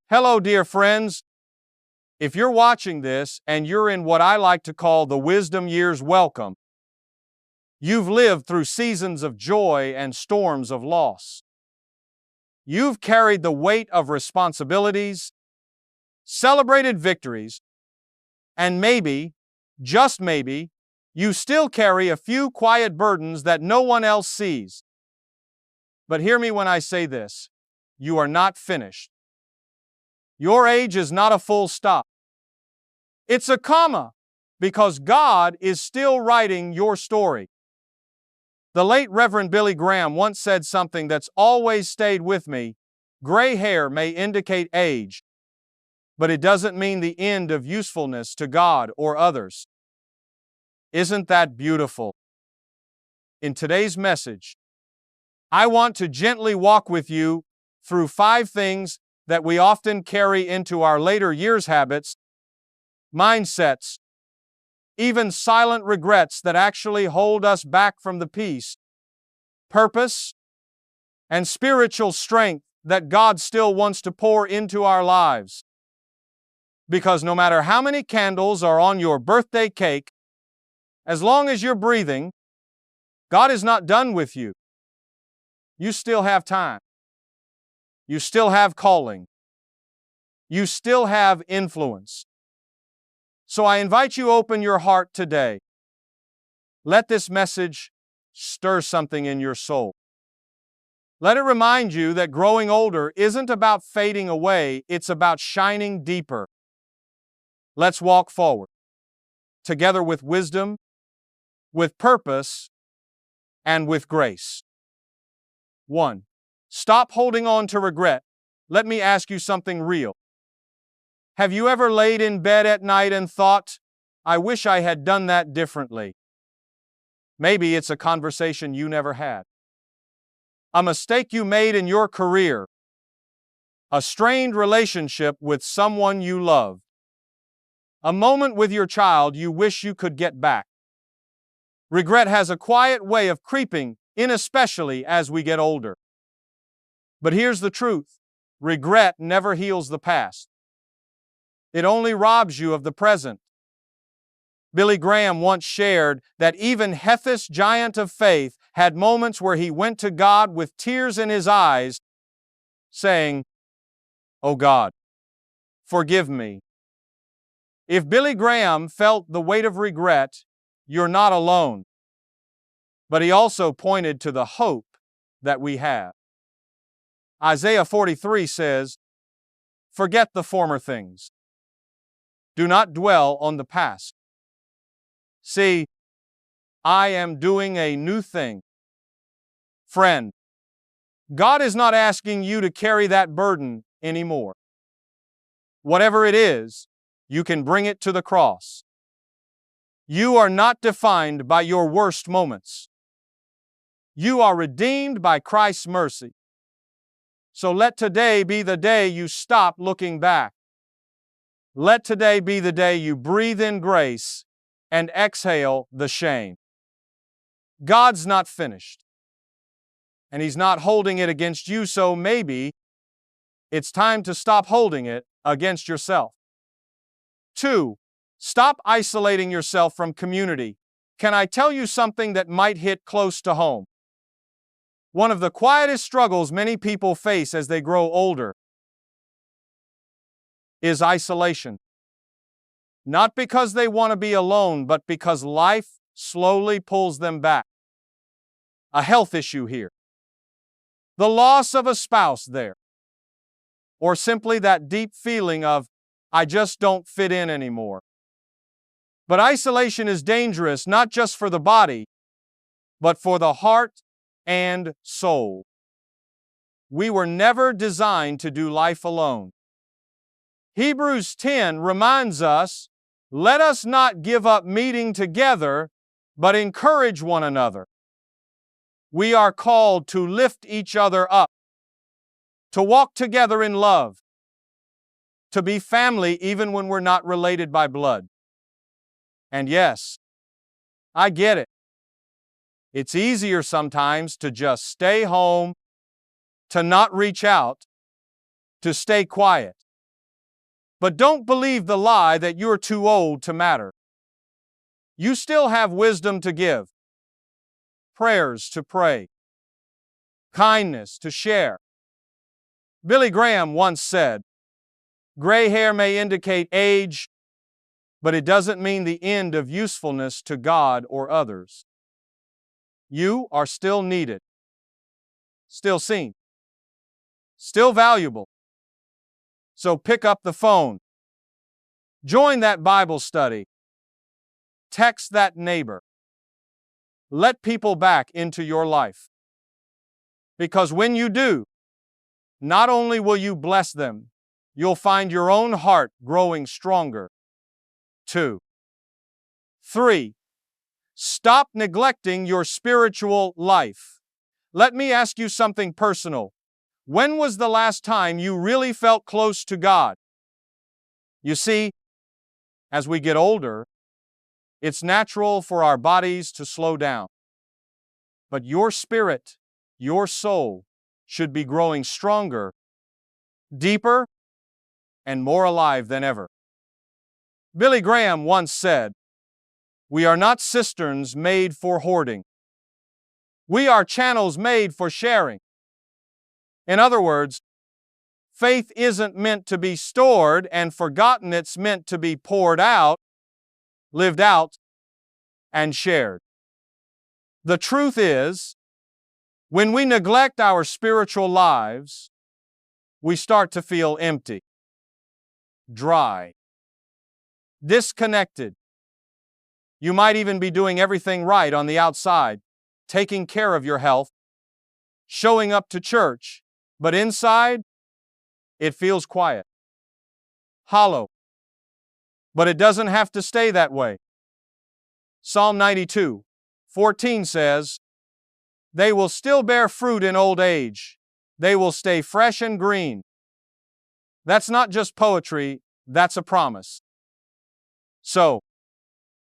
Hello, dear friends. If you're watching this and you're in what I like to call the wisdom years, welcome. You've lived through seasons of joy and storms of loss. You've carried the weight of responsibilities, celebrated victories, and maybe, just maybe, you still carry a few quiet burdens that no one else sees. But hear me when I say this: you are not finished. Your age is not a full stop. It's a comma, because God is still writing your story. The late Reverend Billy Graham once said something that's always stayed with me: gray hair may indicate age, but it doesn't mean the end of usefulness to God or others. Isn't that beautiful? In today's message, I want to gently walk with you through 5 things that we often carry into our later years: habits, mindsets, even silent regrets that actually hold us back from the peace, purpose, and spiritual strength that God still wants to pour into our lives. Because no matter how many candles are on your birthday cake, as long as you're breathing, God is not done with you. You still have time. You still have calling. You still have influence. So I invite you to open your heart today. Let this message stir something in your soul. Let it remind you that growing older isn't about fading away, it's about shining deeper. Let's walk forward, together with wisdom, with purpose, and with grace. 1. Stop holding on to regret. Let me ask you something real. Have you ever laid in bed at night and thought, I wish I had done that differently? Maybe it's a conversation you never had, a mistake you made in your career, a strained relationship with someone you loved, a moment with your child you wish you could get back. Regret has a quiet way of creeping in, especially as we get older. But here's the truth: regret never heals the past. It only robs you of the present. Billy Graham once shared that even Hethus, giant of faith, had moments where he went to God with tears in his eyes, saying, "Oh God, forgive me." If Billy Graham felt the weight of regret, you're not alone. But he also pointed to the hope that we have. Isaiah 43 says, "Forget the former things. Do not dwell on the past. See, I am doing a new thing." Friend, God is not asking you to carry that burden anymore. Whatever it is, you can bring it to the cross. You are not defined by your worst moments. You are redeemed by Christ's mercy. So let today be the day you stop looking back. Let today be the day you breathe in grace and exhale the shame. God's not finished, and He's not holding it against you, so maybe it's time to stop holding it against yourself. 2. Stop isolating yourself from community. Can I tell you something that might hit close to home? One of the quietest struggles many people face as they grow older is isolation. Not because they want to be alone, but because life slowly pulls them back. A health issue here, the loss of a spouse there, or simply that deep feeling of, I just don't fit in anymore. But isolation is dangerous, not just for the body, but for the heart and soul. We were never designed to do life alone. Hebrews 10 reminds us, let us not give up meeting together, but encourage one another. We are called to lift each other up, to walk together in love, to be family even when we're not related by blood. And yes, I get it. It's easier sometimes to just stay home, to not reach out, to stay quiet. But don't believe the lie that you're too old to matter. You still have wisdom to give, prayers to pray, kindness to share. Billy Graham once said, "Gray hair may indicate age, but it doesn't mean the end of usefulness to God or others." You are still needed, still seen, still valuable. So pick up the phone, join that Bible study, text that neighbor, let people back into your life. Because when you do, not only will you bless them, you'll find your own heart growing stronger. 2. 3. Stop neglecting your spiritual life. Let me ask you something personal. When was the last time you really felt close to God? You see, as we get older, it's natural for our bodies to slow down. But your spirit, your soul, should be growing stronger, deeper, and more alive than ever. Billy Graham once said, "We are not cisterns made for hoarding. We are channels made for sharing." In other words, faith isn't meant to be stored and forgotten. It's meant to be poured out, lived out, and shared. The truth is, when we neglect our spiritual lives, we start to feel empty, dry, disconnected. You might even be doing everything right on the outside, taking care of your health, showing up to church, but inside, it feels quiet, hollow. But it doesn't have to stay that way. Psalm 92:14 says, "They will still bear fruit in old age. They will stay fresh and green." That's not just poetry, that's a promise. So,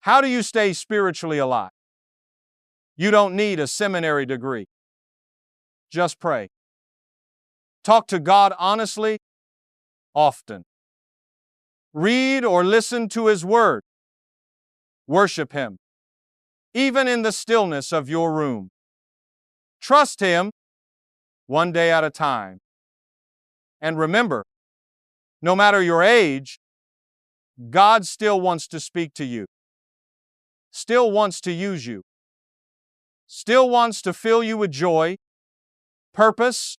how do you stay spiritually alive? You don't need a seminary degree. Just pray. Talk to God honestly, often. Read or listen to His Word. Worship Him, even in the stillness of your room. Trust Him, one day at a time. And remember, no matter your age, God still wants to speak to you, still wants to use you, still wants to fill you with joy, purpose,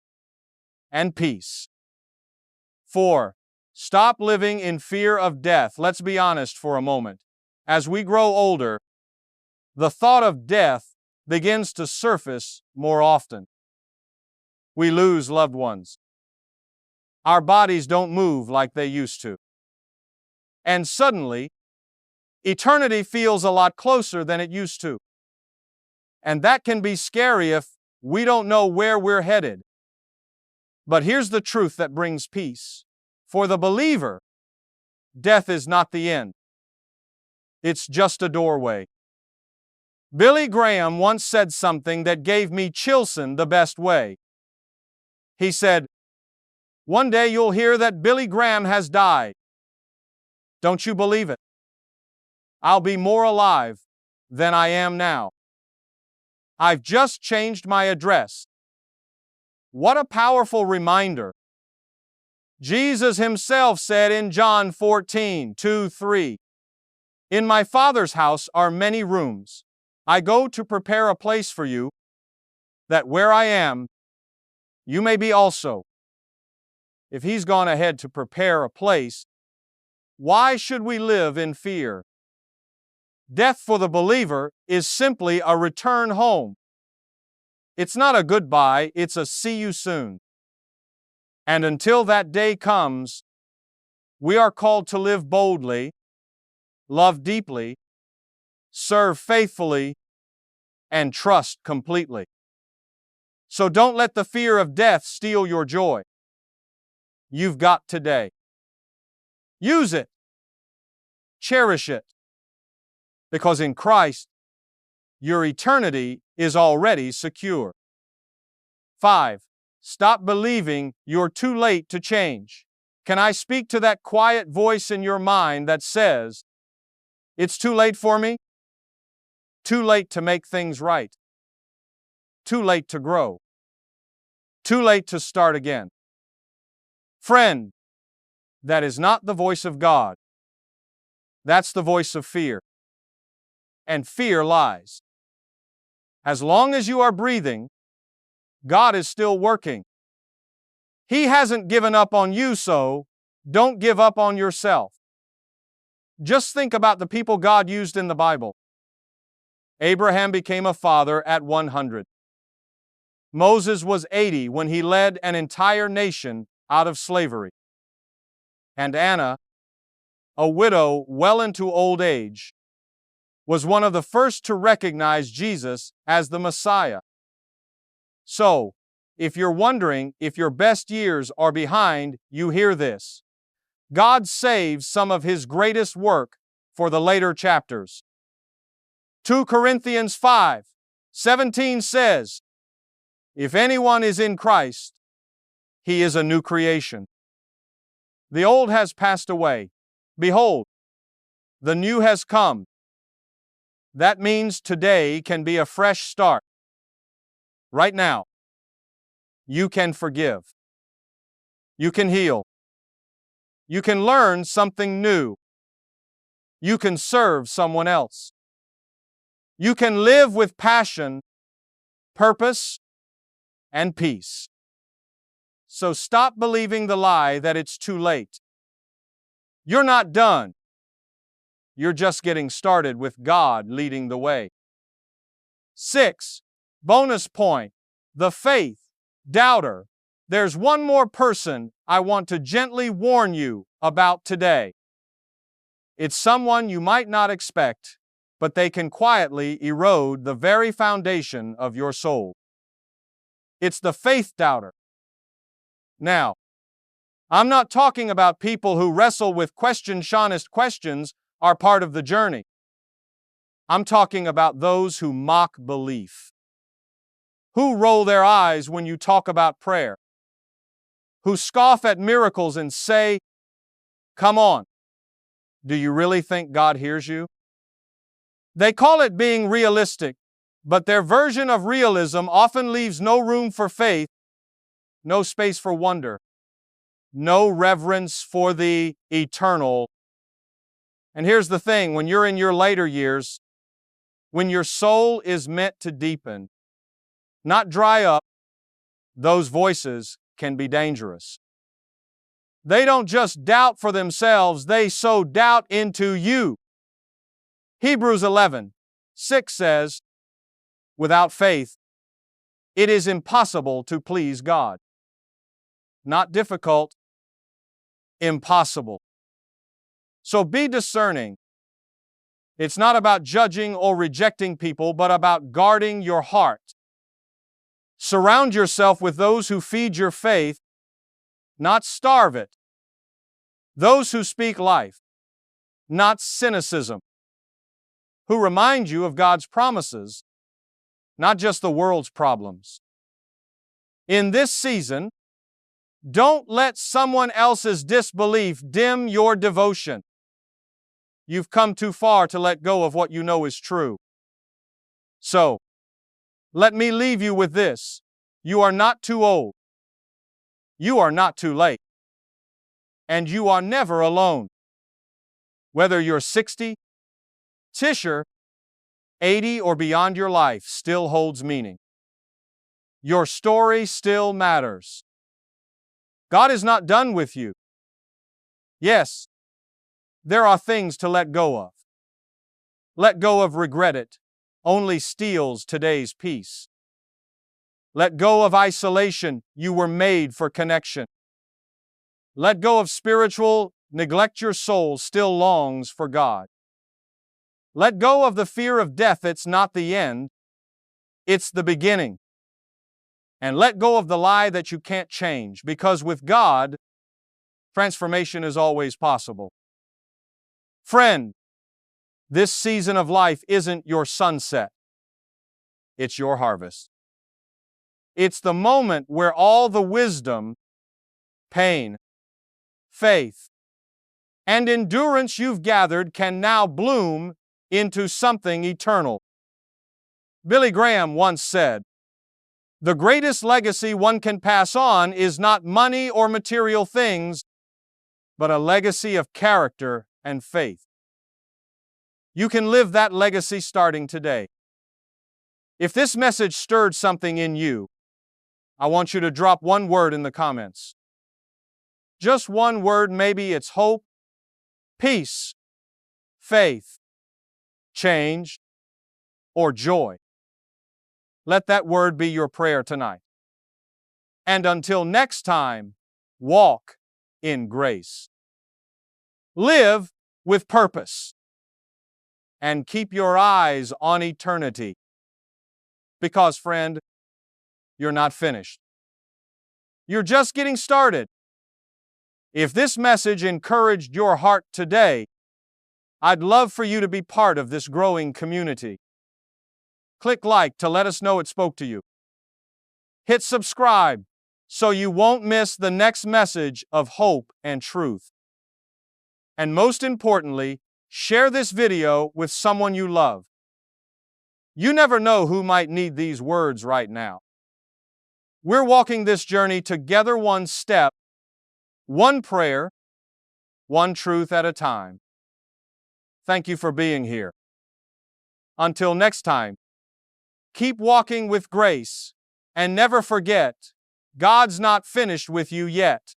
and peace. 4. Stop living in fear of death. Let's be honest for a moment. As we grow older, the thought of death begins to surface more often. We lose loved ones. Our bodies don't move like they used to. And suddenly, eternity feels a lot closer than it used to. And that can be scary if we don't know where we're headed. But here's the truth that brings peace. For the believer, death is not the end. It's just a doorway. Billy Graham once said something that gave me chills in the best way. He said, "One day you'll hear that Billy Graham has died. Don't you believe it? I'll be more alive than I am now. I've just changed my address." What a powerful reminder. Jesus Himself said in John 14:2-3, "In my Father's house are many rooms. I go to prepare a place for you, that where I am, you may be also." If He's gone ahead to prepare a place, why should we live in fear? Death for the believer is simply a return home. It's not a goodbye, it's a see you soon. And until that day comes, we are called to live boldly, love deeply, serve faithfully, and trust completely. So don't let the fear of death steal your joy. You've got today. Use it. Cherish it. Because in Christ, your eternity is already secure. 5. Stop believing you're too late to change. Can I speak to that quiet voice in your mind that says, it's too late for me? Too late to make things right. Too late to grow. Too late to start again. Friend, that is not the voice of God. That's the voice of fear. And fear lies. As long as you are breathing, God is still working. He hasn't given up on you, so don't give up on yourself. Just think about the people God used in the Bible. Abraham became a father at 100. Moses was 80 when he led an entire nation out of slavery. And Anna, a widow well into old age, was one of the first to recognize Jesus as the Messiah. So, if you're wondering if your best years are behind, you hear this. God saves some of His greatest work for the later chapters. 2 Corinthians 5:17 says, if anyone is in Christ, he is a new creation. The old has passed away. Behold, the new has come. That means today can be a fresh start. Right now, you can forgive. You can heal. You can learn something new. You can serve someone else. You can live with passion, purpose, and peace. So stop believing the lie that it's too late. You're not done. You're just getting started with God leading the way. 6. Bonus point. The faith doubter. There's one more person I want to gently warn you about today. It's someone you might not expect, but they can quietly erode the very foundation of your soul. It's the faith doubter. Now, I'm not talking about people who wrestle with questions. Honest questions are part of the journey. I'm talking about those who mock belief, who roll their eyes when you talk about prayer, who scoff at miracles and say, come on, do you really think God hears you? They call it being realistic, but their version of realism often leaves no room for faith, no space for wonder, no reverence for the eternal. And here's the thing, when you're in your later years, when your soul is meant to deepen, not dry up, those voices can be dangerous. They don't just doubt for themselves, they sow doubt into you. Hebrews 11:6 says, without faith, it is impossible to please God. Not difficult, impossible. So be discerning. It's not about judging or rejecting people, but about guarding your heart. Surround yourself with those who feed your faith, not starve it. Those who speak life, not cynicism. Who remind you of God's promises, not just the world's problems. In this season, don't let someone else's disbelief dim your devotion. You've come too far to let go of what you know is true. So, let me leave you with this. You are not too old. You are not too late. And you are never alone. Whether you're 60, Tisher, 80, or beyond, your life still holds meaning. Your story still matters. God is not done with you. Yes, there are things to let go of. Let go of regret. It only steals today's peace. Let go of isolation. You were made for connection. Let go of spiritual neglect. Your soul still longs for God. Let go of the fear of death. It's not the end. It's the beginning. And let go of the lie that you can't change, because with God, transformation is always possible. Friend, this season of life isn't your sunset. It's your harvest. It's the moment where all the wisdom, pain, faith, and endurance you've gathered can now bloom into something eternal. Billy Graham once said, "The greatest legacy one can pass on is not money or material things, but a legacy of character and faith." You can live that legacy starting today. If this message stirred something in you, I want you to drop one word in the comments. Just one word, maybe it's hope, peace, faith, change, or joy. Let that word be your prayer tonight. And until next time, walk in grace. Live with purpose. And keep your eyes on eternity. Because, friend, you're not finished. You're just getting started. If this message encouraged your heart today, I'd love for you to be part of this growing community. Click like to let us know it spoke to you. Hit subscribe so you won't miss the next message of hope and truth. And most importantly, share this video with someone you love. You never know who might need these words right now. We're walking this journey together, one step, one prayer, one truth at a time. Thank you for being here. Until next time, keep walking with grace and never forget, God's not finished with you yet.